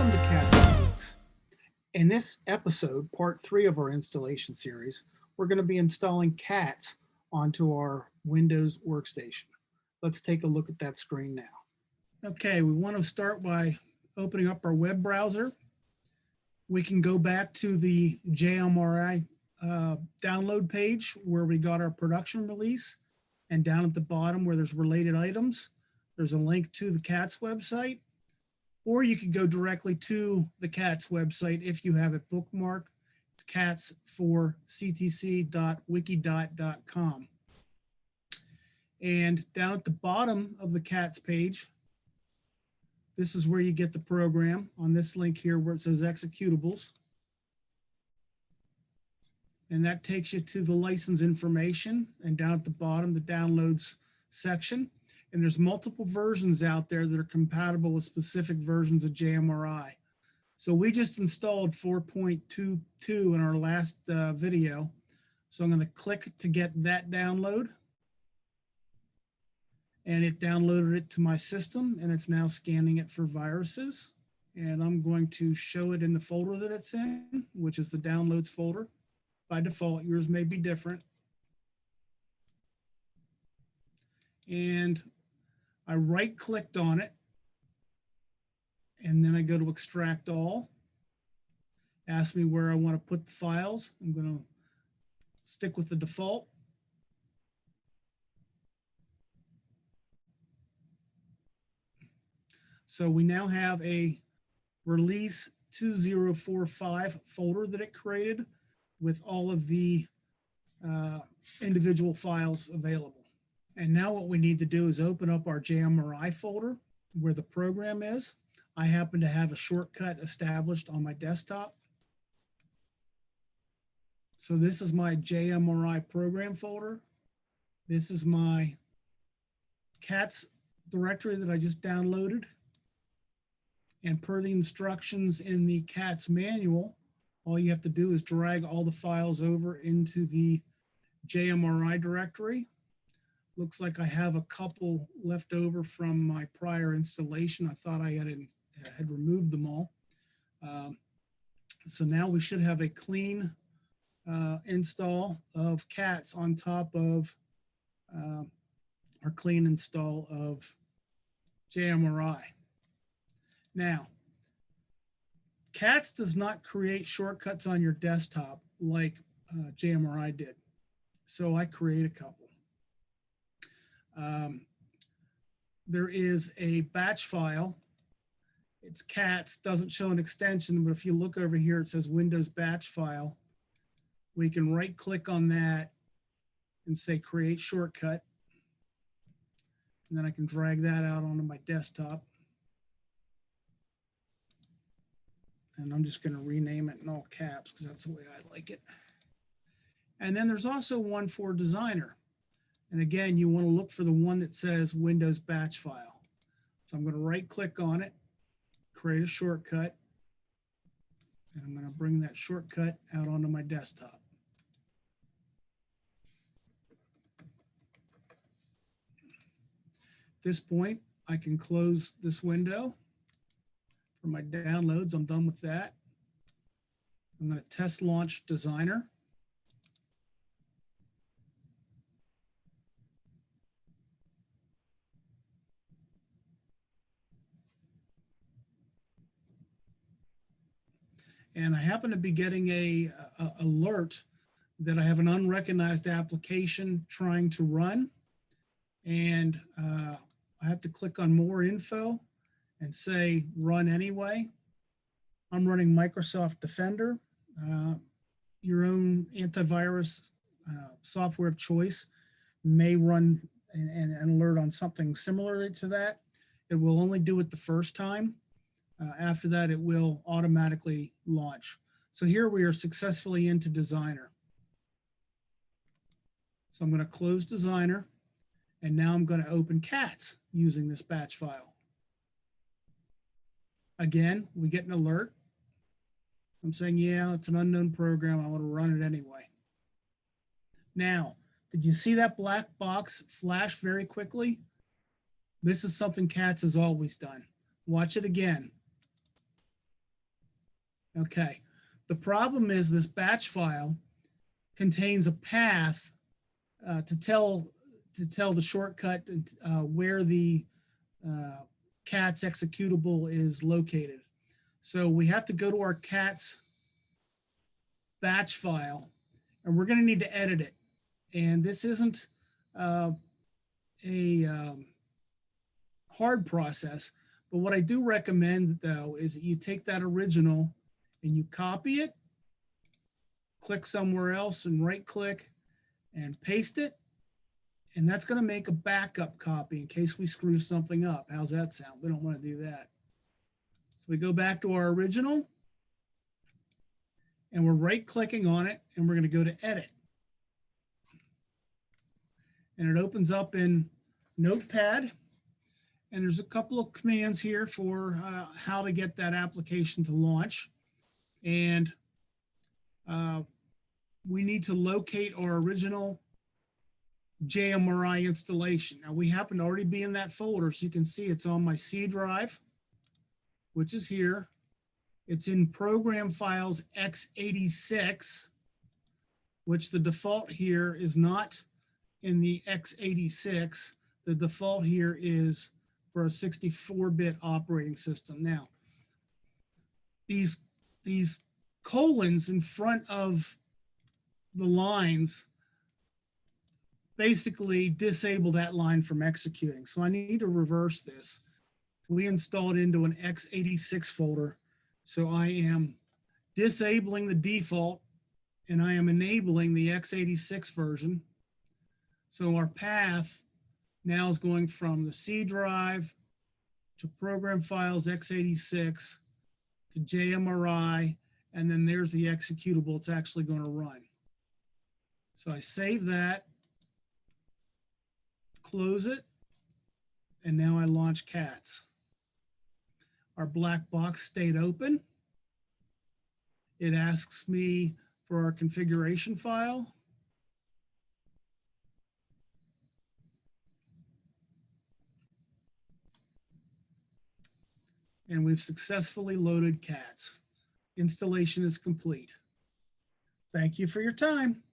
Welcome to CATS. In this episode, part 3 of our installation series, we're going to be installing CATS onto our Windows workstation. Let's take a look at that screen now. Okay, we want to start by opening up our web browser. We can go back to the JMRI download page where we got our production release, and down at the bottom where there's related items, there's a link to the CATS website. Or you could go directly to the CATS website if you have it bookmarked. It's cats4ctc.wikidot.com. And down at the bottom of the CATS page, this is where you get the program on this link here where it says executables. And that takes you to the license information, and down at the bottom, the downloads section. And there's multiple versions out there that are compatible with specific versions of JMRI. So we just installed 4.22 in our last video. So I'm going to click to get that download. And it downloaded it to my system, and it's now scanning it for viruses. And I'm going to show it in the folder that it's in, which is the downloads folder. By default, yours may be different. And I right-clicked on it, and then I go to extract all. Ask me where I want to put the files. I'm going to stick with the default. So we now have a release 2045 folder that it created with all of the individual files available. And now what we need to do is open up our JMRI folder where the program is. I happen to have a shortcut established on my desktop. So this is my JMRI program folder. This is my CATS directory that I just downloaded. And per the instructions in the CATS manual, all you have to do is drag all the files over into the JMRI directory. Looks like I have a couple left over from my prior installation. I thought I had removed them all. So now we should have a clean install of CATS on top of our clean install of JMRI. Now, CATS does not create shortcuts on your desktop like JMRI did. So I create a couple. There is a batch file. It's CATS, doesn't show an extension, but if you look over here, it says Windows batch file. We can right click on that and say create shortcut. And then I can drag that out onto my desktop. And I'm just going to rename it in all caps because that's the way I like it. And then there's also one for Designer. And again, you want to look for the one that says Windows batch file. So I'm going to right click on it, create a shortcut, and I'm going to bring that shortcut out onto my desktop. At this point, I can close this window. For my downloads, I'm done with that. I'm going to test launch Designer. And I happen to be getting a alert that I have an unrecognized application trying to run. And I have to click on more info and say run anyway. I'm running Microsoft Defender. Your own antivirus software of choice may run an alert on something similar to that. It will only do it the first time. After that, it will automatically launch. So here we are successfully into Designer. So I'm going to close Designer, and now I'm going to open CATS using this batch file. Again, we get an alert. I'm saying, yeah, it's an unknown program. I want to run it anyway. Now, did you see that black box flash very quickly? This is something CATS has always done. Watch it again. Okay. The problem is this batch file contains a path to tell the shortcut where the CATS executable is located. So we have to go to our CATS batch file, and we're going to need to edit it. And this isn't a hard process, but what I do recommend though is that you take that original and you copy it, click somewhere else and right click and paste it. And that's going to make a backup copy in case we screw something up. How's that sound? We don't want to do that. So we go back to our original and we're right clicking on it and we're going to go to edit. And it opens up in Notepad. And there's a couple of commands here for how to get that application to launch. And we need to locate our original JMRI installation. Now we happen to already be in that folder, so you can see it's on my C drive, which is here. It's in program files x86, which the default here is not in the x86. The default here is for a 64-bit operating system. Now, these colons in front of the lines basically disable that line from executing. So I need to reverse this. We install it into an x86 folder. So I am disabling the default and I am enabling the x86 version. So our path now is going from the C drive to program files x86 to JMRI, and then there's the executable it's actually going to run. So I save that, close it, and now I launch CATS. Our black box stayed open. It asks me for our configuration file. And we've successfully loaded CATS. Installation is complete. Thank you for your time.